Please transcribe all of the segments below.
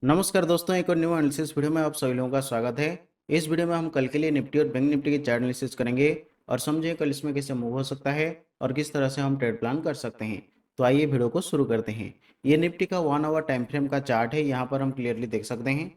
नमस्कार दोस्तों, एक और न्यू एनालिसिस वीडियो में आप सभी लोगों का स्वागत है। इस वीडियो में हम कल के लिए निफ्टी और बैंक निफ्टी की चार्ट एनालिसिस करेंगे और समझेंगे कल इसमें कैसे मूव हो सकता है और किस तरह से हम ट्रेड प्लान कर सकते हैं। तो आइए वीडियो को शुरू करते हैं। ये निफ्टी का 1 आवर टाइम फ्रेम का चार्ट है। यहाँ पर हम क्लियरली देख सकते हैं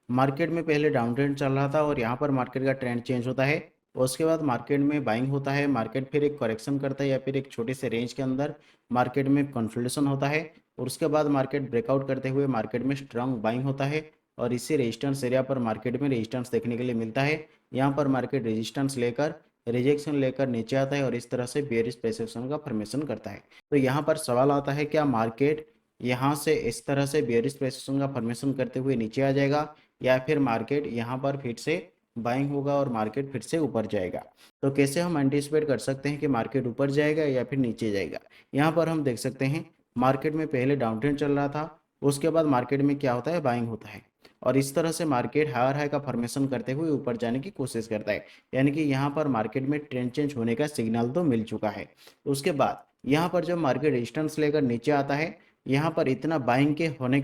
मार्केट में पहले डाउन ट्रेंड चल रहा था और यहाँ पर मार्केट का ट्रेंड चेंज होता है। उसके बाद मार्केट में बाइंग होता है, मार्केट फिर एक करेक्शन करता है या फिर एक छोटे से रेंज के अंदर मार्केट में कंसोलिडेशन होता है और उसके बाद मार्केट ब्रेकआउट करते हुए मार्केट में स्ट्रांग बाइंग होता है और इसी रेजिस्टेंस एरिया पर मार्केट में रेजिस्टेंस देखने के लिए मिलता है। यहाँ पर मार्केट रेजिस्टेंस लेकर रिजेक्शन लेकर नीचे आता है और इस तरह से बेयरिश प्रेसिपिटेशन का फॉर्मेशन करता है। तो यहाँ पर सवाल आता है, क्या मार्केट यहाँ से इस तरह से बेयरिश प्रेसिपिटेशन का फॉर्मेशन करते हुए नीचे आ जाएगा या फिर मार्केट यहाँ पर फिर से बाइंग होगा और मार्केट फिर से ऊपर जाएगा। तो कैसे हम एंटिसिपेट कर सकते हैं कि मार्केट ऊपर जाएगा या फिर नीचे जाएगा। यहाँ पर हम देख सकते हैं मार्केट में पहले डाउन ट्रेंड चल रहा था, उसके बाद मार्केट में क्या होता है, बाइंग होता है और इस तरह से मार्केट हायर हाई का फॉर्मेशन करते हुए ऊपर जाने की कोशिश करता है। यानी कि यहाँ पर मार्केट में ट्रेंड चेंज होने का सिग्नल तो मिल चुका है। उसके बाद यहाँ पर जब मार्केट रेजिस्टेंस लेकर नीचे आता है, यहाँ पर इतना बाइंग होने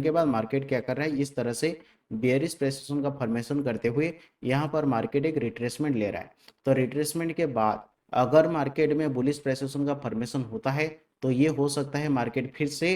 के बाद मार्केट क्या कर रहा है, इस तरह से बेयरिश प्रेसिपिटेशन का फॉर्मेशन करते हुए यहाँ पर मार्केट एक रिट्रेसमेंट ले रहा है। तो रिट्रेसमेंट के बाद अगर मार्केट में बुलिश प्रेसिपिटेशन का फॉर्मेशन होता है तो ये हो सकता है मार्केट फिर से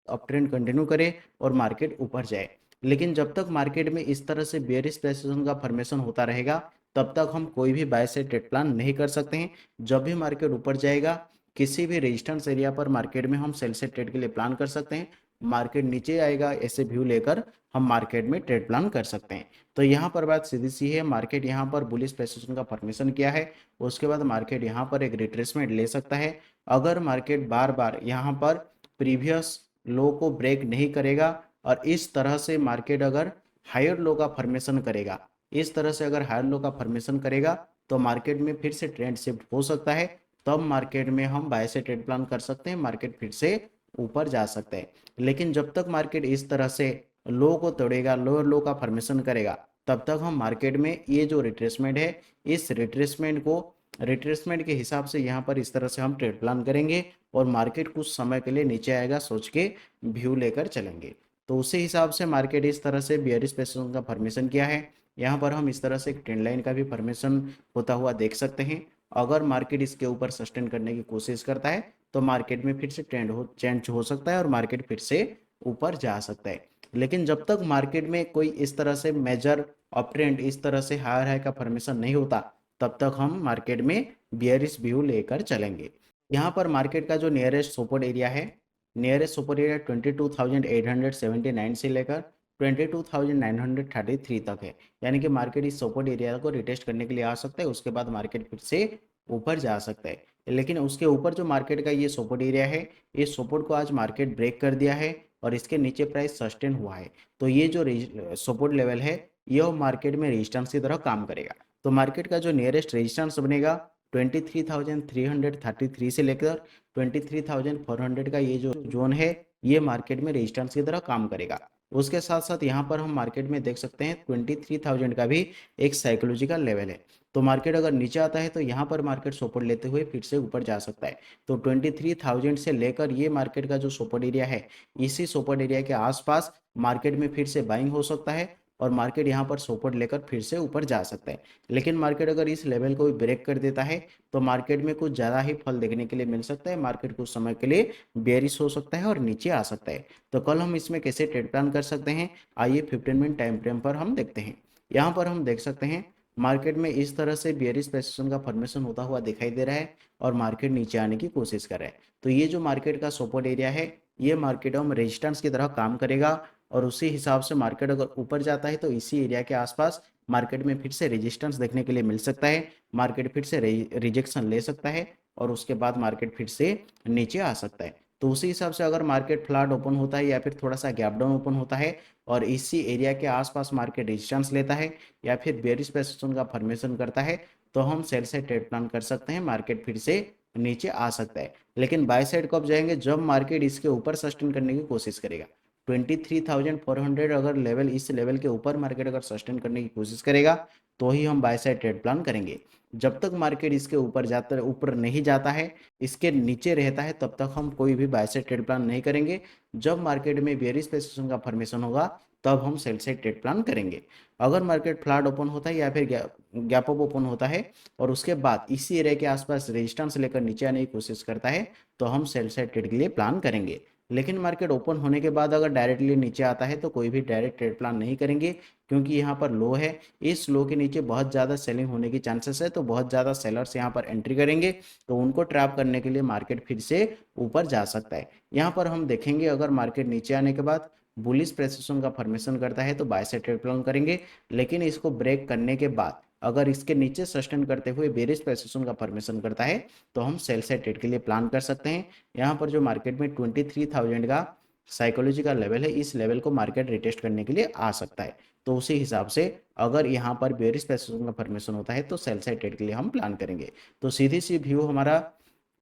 अप ट्रेंड कंटिन्यू करे और मार्केट ऊपर जाए। लेकिन जब तक मार्केट में इस तरह से बेयरिश प्रेसिपिटेशन का फॉर्मेशन होता रहेगा तब तक हम कोई भी बाय से ट्रेड प्लान नहीं कर सकते हैं। जब भी मार्केट ऊपर जाएगा किसी भी रेजिस्टेंस एरिया पर मार्केट में हम सेल से ट्रेड के लिए प्लान कर सकते हैं। मार्केट नीचे आएगा ऐसे व्यू लेकर हम मार्केट में ट्रेड प्लान कर सकते हैं। तो यहाँ पर बात सीधी सी है, मार्केट यहाँ पर बुलिश प्रेसिपिटेशन का फॉर्मेशन किया है, उसके बाद मार्केट यहाँ पर एक रिट्रेसमेंट ले सकता है। अगर मार्केट बार बार यहाँ पर प्रीवियस लो को ब्रेक नहीं करेगा और इस तरह से मार्केट अगर हायर लो का फॉर्मेशन करेगा, इस तरह से अगर हायर लो का फॉर्मेशन करेगा तो मार्केट में फिर से ट्रेंड शिफ्ट हो सकता है। तब मार्केट में हम बाय से ट्रेड प्लान कर सकते हैं, मार्केट फिर से ऊपर जा सकते हैं। लेकिन जब तक मार्केट इस तरह से लो को तोड़ेगा, लोअर लो का फॉर्मेशन करेगा, तब तक हम मार्केट में ये जो रिट्रेसमेंट है, इस रिट्रेसमेंट के हिसाब से यहाँ पर इस तरह से हम ट्रेड प्लान करेंगे और मार्केट कुछ समय के लिए नीचे आएगा सोच के व्यू लेकर चलेंगे। तो उसी हिसाब से मार्केट इस तरह से बियरिश प्रेसिपिटेशन का फॉर्मेशन किया है। यहाँ पर हम इस तरह से एक ट्रेंड लाइन का भी फॉर्मेशन होता हुआ देख सकते हैं। अगर मार्केट इसके ऊपर सस्टेन करने की कोशिश करता है तो मार्केट में फिर से चेंज हो सकता है और मार्केट फिर से ऊपर जा सकता है। लेकिन जब तक मार्केट में कोई इस तरह से मेजर अप ट्रेंड, इस तरह से हायर हाई का फॉर्मेशन नहीं होता, तब तक हम मार्केट में बियरिश व्यू लेकर चलेंगे। यहाँ पर मार्केट का जो नियरेस्ट सपोर्ट एरिया है, नियरेस्ट सपोर्ट एरिया 22,879 से लेकर 22,933 तक है। यानी कि मार्केट इस सपोर्ट एरिया को रिटेस्ट करने के लिए आ सकता है, उसके बाद मार्केट फिर से ऊपर जा सकता है। लेकिन उसके ऊपर जो मार्केट का ये सपोर्ट एरिया है, इस सपोर्ट को आज मार्केट ब्रेक कर दिया है और इसके नीचे प्राइस सस्टेन हुआ है। तो ये जो सपोर्ट लेवल है यह मार्केट में रेजिस्टेंस की तरह काम करेगा। तो मार्केट का जो नियरेस्ट रेजिस्टेंस बनेगा 23,333 से लेकर 23,400 का ये जो जोन है, ये मार्केट में रेजिस्टेंस की तरह काम करेगा। उसके साथ साथ यहाँ पर हम मार्केट में देख सकते हैं 23,000 का भी एक साइकोलॉजिकल लेवल है। तो मार्केट अगर नीचे आता है तो यहाँ पर मार्केट सपोर्ट लेते हुए फिर से ऊपर जा सकता है। तो 23,000 से लेकर ये मार्केट का जो सपोर्ट एरिया है, इसी सपोर्ट एरिया के आसपास मार्केट में फिर से बाइंग हो सकता है और मार्केट यहाँ पर सपोर्ट लेकर फिर से ऊपर जा सकता है। लेकिन मार्केट अगर इस लेवल को भी ब्रेक कर देता है तो मार्केट में कुछ ज़्यादा ही फल देखने के लिए मिल सकता है, मार्केट कुछ समय के लिए बेयरिश हो सकता है और नीचे आ सकता है। तो कल हम इसमें कैसे ट्रेड प्लान कर सकते हैं, आइए 15 मिनट टाइम फ्रेम पर हम देखते हैं। यहाँ पर हम देख सकते हैं मार्केट में इस तरह से बेयरिश प्रेसिपिटेशन का फॉर्मेशन होता हुआ दिखाई दे रहा है और मार्केट नीचे आने की कोशिश कर रहा है। तो ये जो मार्केट का सपोर्ट एरिया है, ये मार्केट में रेजिस्टेंस की तरह काम करेगा और उसी हिसाब से मार्केट अगर ऊपर जाता है तो इसी एरिया के आसपास मार्केट में फिर से रेजिस्टेंस देखने के लिए मिल सकता है, मार्केट फिर से रिजेक्शन ले सकता है और उसके बाद मार्केट फिर से नीचे आ सकता है। तो उसी हिसाब से अगर मार्केट फ्लैट ओपन होता है या फिर थोड़ा सा गैप डाउन ओपन होता है और इसी एरिया के आसपास मार्केट रेजिस्टेंस लेता है या फिर बेयरिश प्रेसिपिटेशन का फॉर्मेशन करता है तो हम सेल से ट्रेड प्लान कर सकते हैं, मार्केट फिर से नीचे आ सकता है। लेकिन बाय साइड कब जाएंगे, जब मार्केट इसके ऊपर सस्टेन करने की कोशिश करेगा। 23,400 अगर लेवल, इस लेवल के ऊपर मार्केट अगर सस्टेन करने की कोशिश करेगा तो ही हम बाय साइड ट्रेड प्लान करेंगे। जब तक मार्केट इसके ऊपर जाता, ऊपर नहीं जाता है, इसके नीचे रहता है, तब तक हम कोई भी बाय साइड ट्रेड प्लान नहीं करेंगे। जब मार्केट में बेयरिश पोजीशन का फॉर्मेशन होगा तब हम सेल साइड ट्रेड प्लान करेंगे। अगर मार्केट फ्लैट ओपन होता है या फिर गैप अप ओपन होता है और उसके बाद इसी एरिया के आसपास रेजिस्टेंस लेकर नीचे आने की कोशिश करता है तो हम सेल साइड ट्रेड के लिए प्लान करेंगे। लेकिन मार्केट ओपन होने के बाद अगर डायरेक्टली नीचे आता है तो कोई भी डायरेक्ट ट्रेड प्लान नहीं करेंगे, क्योंकि यहाँ पर लो है। इस लो के नीचे बहुत ज़्यादा सेलिंग होने की चांसेस है, तो बहुत ज़्यादा सेलर्स यहाँ पर एंट्री करेंगे, तो उनको ट्रैप करने के लिए मार्केट फिर से ऊपर जा सकता है। यहाँ पर हम देखेंगे अगर मार्केट नीचे आने के बाद बुलिश प्रेसिशन का फॉर्मेशन करता है तो बाय साइड ट्रेड प्लान करेंगे। लेकिन इसको ब्रेक करने के बाद अगर इसके नीचे सस्टेन करते हुए बेरिश प्रेसिशन का फॉर्मेशन करता है तो हम सेल साइड ट्रेड के लिए प्लान कर सकते हैं। यहाँ पर जो मार्केट में 23,000 का साइकोलॉजी का लेवल है, इस लेवल को मार्केट रिटेस्ट करने के लिए आ सकता है। तो उसी हिसाब से अगर यहाँ पर बेरिश प्रेसिशन का फॉर्मेशन होता है तो सेल साइड ट्रेड के लिए हम प्लान करेंगे। तो सीधी सी व्यू हमारा,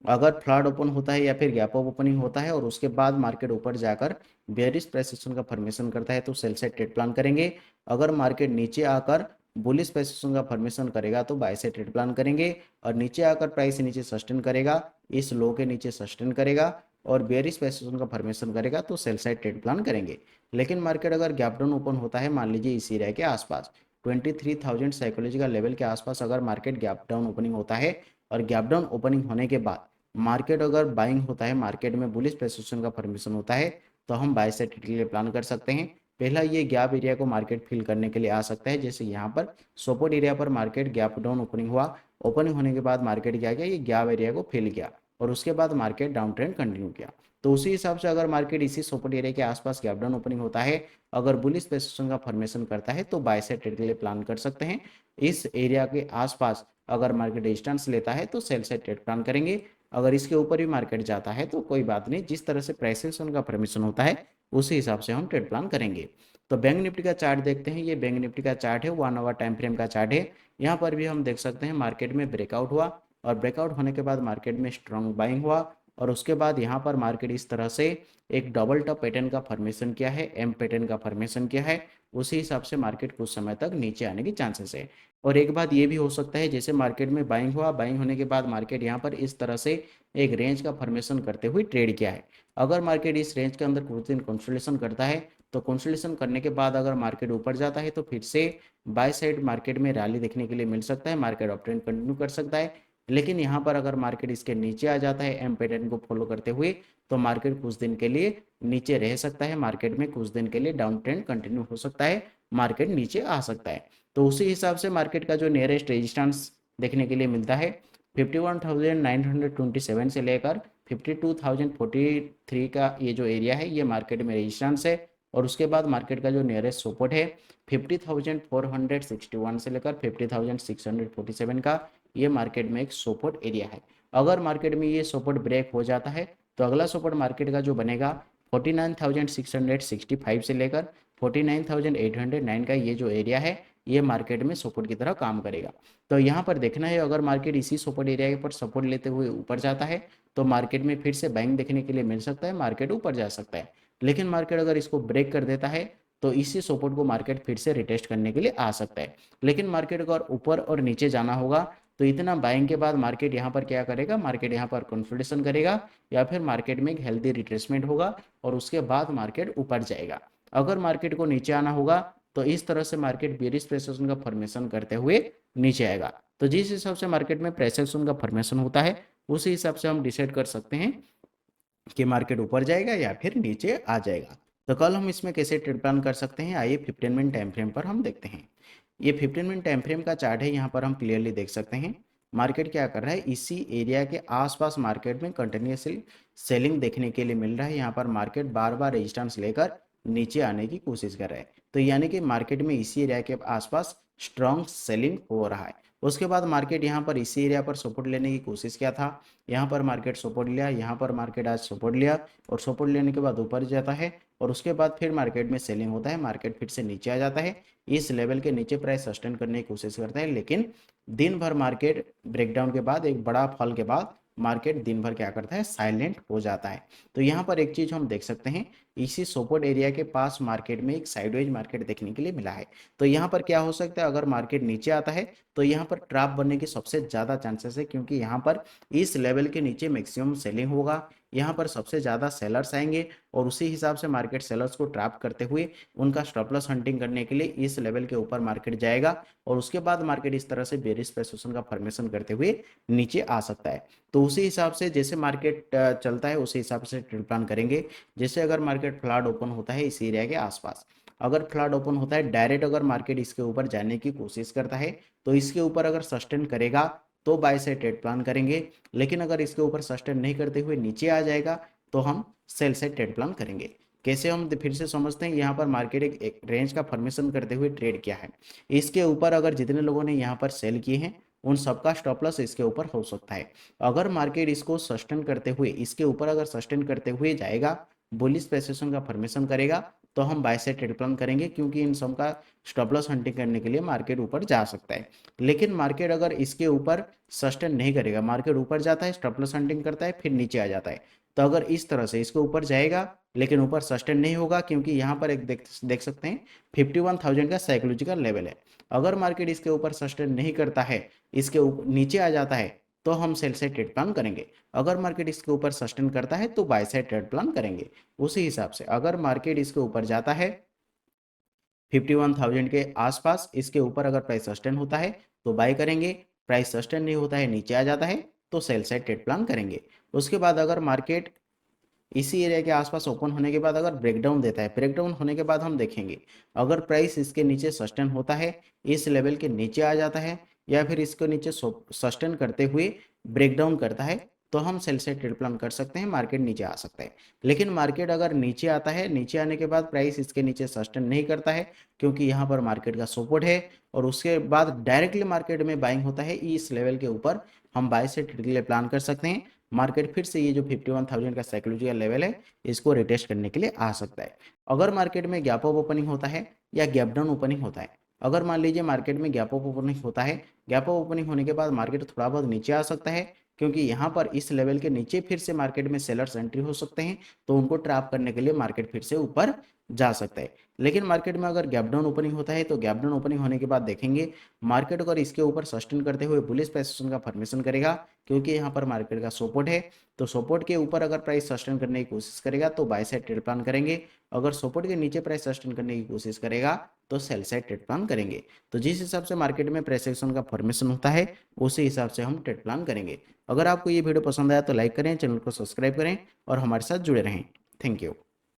अगर फ्लैट ओपन होता है या फिर गैप अप ओपनिंग होता है और उसके बाद मार्केट ऊपर जाकर बेयरिश प्रेसिशन का फॉर्मेशन करता है तो सेल साइड ट्रेड प्लान करेंगे। अगर मार्केट नीचे आकर बुलिश प्रेसिशन का फॉर्मेशन करेगा तो बाय साइड ट्रेड प्लान करेंगे। और नीचे आकर प्राइस नीचे सस्टेन करेगा, इस लो के नीचे सस्टेन करेगा और बेयरिश प्रेसिशन का फॉर्मेशन करेगा तो सेल साइड ट्रेड प्लान करेंगे। लेकिन मार्केट अगर गैप डाउन ओपन होता है, मान लीजिए इस एरिया के आसपास 23,000 साइकोलॉजिकल लेवल के आसपास अगर मार्केट गैप डाउन ओपनिंग होता है और गैप डाउन ओपनिंग होने के बाद मार्केट अगर बाइंग होता है, मार्केट में बुलिश प्रेसिशन का फॉर्मेशन होता है तो हम बाय साइड ट्रेड के लिए प्लान कर सकते हैं। पहला ये गैप एरिया को मार्केट फिल करने के लिए आ सकता है, जैसे यहाँ पर सपोर्ट एरिया पर मार्केट गैप डाउन ओपनिंग हुआ, ओपनिंग होने के बाद मार्केट क्या किया, ये गैप एरिया को फिल किया और उसके बाद मार्केट डाउन ट्रेंड कंटिन्यू किया। तो उसी हिसाब से अगर मार्केट इसी सपोर्ट एरिया के आसपास गैप डाउन ओपनिंग होता है, अगर बुलिश पोजीशन का फॉर्मेशन करता है तो बाय साइड ट्रेड के लिए प्लान कर सकते हैं। इस एरिया के आसपास अगर मार्केट रेजिस्टेंस लेता है तो सेल साइड ट्रेड प्लान करेंगे। अगर इसके ऊपर भी मार्केट जाता है तो कोई बात नहीं, जिस तरह से प्राइस एक्शन का फॉर्मेशन होता है उसी हिसाब से हम ट्रेड प्लान करेंगे। तो बैंक निफ्टी का चार्ट देखते हैं। ये बैंक निफ्टी का चार्ट है, 1 आवर टाइम फ्रेम का चार्ट है। यहाँ पर भी हम देख सकते हैं मार्केट में ब्रेकआउट हुआ और ब्रेकआउट होने के बाद मार्केट में स्ट्रॉन्ग बाइंग हुआ और उसके बाद यहाँ पर मार्केट इस तरह से एक डबल टॉप पैटर्न का फॉर्मेशन किया है, एम पैटर्न का फॉर्मेशन किया है। उसी हिसाब से मार्केट कुछ समय तक नीचे आने की चांसेस है। और एक बात ये भी हो सकता है, जैसे मार्केट में बाइंग हुआ, बाइंग होने के बाद मार्केट यहाँ पर इस तरह से एक रेंज का फॉर्मेशन करते हुए ट्रेड किया है। अगर मार्केट इस रेंज के अंदर कुछ दिन कंसोलिडेशन करता है तो कंसोलिडेशन करने के बाद अगर मार्केट ऊपर जाता है तो फिर से बाय साइड मार्केट में रैली देखने के लिए मिल सकता है, मार्केट अप ट्रेंड कंटिन्यू कर सकता है। लेकिन यहाँ पर अगर मार्केट इसके नीचे आ जाता है एम पैटर्न को फॉलो करते हुए तो मार्केट कुछ दिन के लिए नीचे रह सकता है, मार्केट में कुछ दिन के लिए डाउन ट्रेंड कंटिन्यू हो सकता है, मार्केट नीचे आ सकता है। तो उसी हिसाब से मार्केट का जो नियरेस्ट रेजिस्टेंस देखने के लिए मिलता है 51,927 से लेकर 52,043 का ये जो एरिया है ये मार्केट में रेजिस्टेंस है। और उसके बाद मार्केट का जो नियरेस्ट सपोर्ट है 50,461 से लेकर 50,647 का, ये मार्केट में एक सपोर्ट एरिया है। अगर मार्केट में ये सपोर्ट ब्रेक हो जाता है तो अगला सपोर्ट मार्केट का जो बनेगा 49,665 से लेकर 49,809 का ये जो एरिया है ये मार्केट में सपोर्ट की तरह काम करेगा। तो यहाँ पर देखना है, अगर मार्केट इसी सपोर्ट एरिया पर सपोर्ट लेते हुए ऊपर जाता है तो मार्केट में फिर से बाइंग देखने के लिए मिल सकता है, मार्केट ऊपर जा सकता है। लेकिन मार्केट अगर इसको ब्रेक कर देता है तो इसी सपोर्ट को मार्केट फिर से रिटेस्ट करने के लिए आ सकता है। लेकिन मार्केट को अगर ऊपर और नीचे जाना होगा तो इतना बाइंग के बाद मार्केट यहाँ पर क्या करेगा, मार्केट यहाँ पर कंसोलिडेशन करेगा या फिर मार्केट में एक हेल्दी रिट्रेसमेंट होगा और उसके बाद मार्केट ऊपर जाएगा। अगर मार्केट को नीचे आना होगा तो इस तरह से मार्केट बेरिश प्रेसिशन का फॉर्मेशन करते हुए नीचे आएगा। तो जिस हिसाब से मार्केट में प्रेसिशन का फॉर्मेशन होता है उसी हिसाब से हम डिसाइड कर सकते हैं कि मार्केट ऊपर जाएगा या फिर नीचे आ जाएगा। तो कल हम इसमें कैसे ट्रेड प्लान कर सकते हैं, आइए 15 मिनट टाइम फ्रेम पर हम देखते हैं। ये 15 मिनट टाइम फ्रेम का चार्ट है, यहाँ पर हम क्लियरली देख सकते हैं मार्केट क्या कर रहा है, इसी एरिया के आसपास मार्केट में कंटिन्यूसली सेलिंग देखने के लिए मिल रहा है। यहाँ पर मार्केट बार बार रेजिस्टेंस लेकर नीचे आने की कोशिश कर रहा है, तो यानी कि मार्केट में इसी एरिया के आसपास स्ट्रॉन्ग सेलिंग हो रहा है। उसके बाद मार्केट यहाँ पर इसी एरिया पर सपोर्ट लेने की कोशिश किया था, यहाँ पर मार्केट सपोर्ट लिया, यहाँ पर मार्केट आज सपोर्ट लिया और सपोर्ट लेने के बाद ऊपर जाता है और उसके बाद फिर मार्केट में सेलिंग होता है, मार्केट फिर से नीचे आ जाता है, इस लेवल के नीचे प्राइस सस्टेन करने की कोशिश करता है। लेकिन दिन भर मार्केट ब्रेकडाउन के बाद, एक बड़ा फॉल के बाद मार्केट दिन भर क्या करता है, साइलेंट हो जाता है। तो यहाँ पर एक चीज हम देख सकते हैं, इसी सपोर्ट एरिया के पास मार्केट में एक साइडवेज मार्केट देखने के लिए मिला है। तो यहाँ पर क्या हो सकता है, अगर मार्केट नीचे आता है तो यहाँ पर ट्रैप बनने की सबसे ज्यादा चांसेस है, क्योंकि यहाँ पर इस लेवल के नीचे मैक्सिमम सेलिंग होगा, यहाँ पर सबसे ज्यादा सेलर्स आएंगे और उसी हिसाब से मार्केट सेलर्स को ट्रैप करते हुए उनका स्टॉप लॉस हंटिंग करने के लिए इस लेवल के ऊपर मार्केट जाएगा और उसके बाद मार्केट इस तरह से बेरिश पोजीशन का फॉर्मेशन करते हुए नीचे आ सकता है। तो उसी हिसाब से जैसे मार्केट चलता है उसी हिसाब से ट्रेड प्लान करेंगे। जैसे अगर मार्केट फ्लैट ओपन होता है इस एरिया के आसपास, अगर फ्लैट ओपन होता है डायरेक्ट, अगर मार्केट इसके ऊपर जाने की कोशिश करता है तो इसके ऊपर अगर सस्टेन करेगा तो बाय से ट्रेड प्लान करेंगे, लेकिन अगर इसके ऊपर सस्टेन नहीं करते हुए नीचे आ जाएगा तो हम सेल से ट्रेड प्लान करेंगे। कैसे, हम फिर से समझते हैं। यहाँ पर मार्केट एक रेंज का फॉर्मेशन करते हुए ट्रेड किया है, इसके ऊपर अगर जितने लोगों ने यहाँ पर सेल किए हैं उन सबका स्टॉप लॉस इसके ऊपर हो सकता है। अगर मार्केट इसको सस्टेन करते हुए, इसके ऊपर अगर सस्टेन करते हुए जाएगा, बुलिश पोजीशन का फॉर्मेशन करेगा तो हम बाय साइड ट्रेड प्लान करेंगे, क्योंकि इन सब का स्टॉप लॉस हंटिंग करने के लिए मार्केट ऊपर जा सकता है। लेकिन मार्केट अगर इसके ऊपर सस्टेन नहीं करेगा, मार्केट ऊपर जाता है स्टॉप लॉस हंटिंग करता है फिर नीचे आ जाता है, तो अगर इस तरह से इसके ऊपर जाएगा लेकिन ऊपर सस्टेन नहीं होगा, क्योंकि यहाँ पर एक देख सकते हैं 51,000 का साइकोलॉजिकल लेवल है। अगर मार्केट इसके ऊपर सस्टेन नहीं करता है, इसके ऊपर नीचे आ जाता है तो हम सेल साइड ट्रेड प्लान करेंगे। अगर मार्केट इसके ऊपर सस्टेन करता है तो बाय साइड ट्रेड प्लान करेंगे। उसी हिसाब से अगर मार्केट इसके ऊपर जाता है 51,000 के आसपास, इसके ऊपर अगर प्राइस सस्टेन होता है तो बाय करेंगे, प्राइस सस्टेन नहीं होता है नीचे आ जाता है तो सेल साइड ट्रेड प्लान करेंगे। उसके बाद अगर मार्केट इसी एरिया के आसपास ओपन होने के बाद अगर ब्रेकडाउन देता है, ब्रेकडाउन होने के बाद हम देखेंगे अगर प्राइस इसके नीचे सस्टेन होता है, इस लेवल के नीचे आ जाता है या फिर इसके नीचे सस्टेन करते हुए ब्रेकडाउन करता है तो हम सेल से ट्रेड प्लान कर सकते हैं, मार्केट नीचे आ सकता है। लेकिन मार्केट अगर नीचे आता है, नीचे आने के बाद प्राइस इसके नीचे सस्टेन नहीं करता है, क्योंकि यहाँ पर मार्केट का सपोर्ट है और उसके बाद डायरेक्टली मार्केट में बाइंग होता है इस लेवल के ऊपर, हम बाय से ट्रेड के लिए प्लान कर सकते हैं। मार्केट फिर से ये जो 51,000 का साइकोलॉजिकल लेवल है इसको रिटेस्ट करने के लिए आ सकता है। अगर मार्केट में गैप अप ओपनिंग होता है या गैप डाउन ओपनिंग होता है, अगर मान लीजिए मार्केट में गैप अप ओपनिंग होता है, गैप अप ओपनिंग होने के बाद मार्केट थोड़ा बहुत नीचे आ सकता है, क्योंकि यहाँ पर इस लेवल के नीचे फिर से मार्केट में सेलर्स एंट्री हो सकते हैं, तो उनको ट्रैप करने के लिए मार्केट फिर से ऊपर जा सकता है। लेकिन मार्केट में अगर गैप डाउन ओपनिंग होता है तो गैप डाउन ओपनिंग होने के बाद देखेंगे मार्केट अगर इसके ऊपर सस्टेन करते हुए बुलिश पोजीशन का फॉर्मेशन करेगा, क्योंकि यहाँ पर मार्केट का सपोर्ट है, तो सपोर्ट के ऊपर अगर प्राइस सस्टेन करने की कोशिश करेगा तो बाय साइड ट्रेड प्लान करेंगे। अगर सपोर्ट के नीचे प्राइस सस्टेन करने की कोशिश करेगा तो सेल साइड ट्रेड प्लान करेंगे। तो जिस हिसाब से मार्केट में प्राइस एक्शन का फॉर्मेशन होता है उसी हिसाब से हम ट्रेड प्लान करेंगे। अगर आपको ये वीडियो पसंद आया तो लाइक करें, चैनल को सब्सक्राइब करें और हमारे साथ जुड़े रहें। Thank you.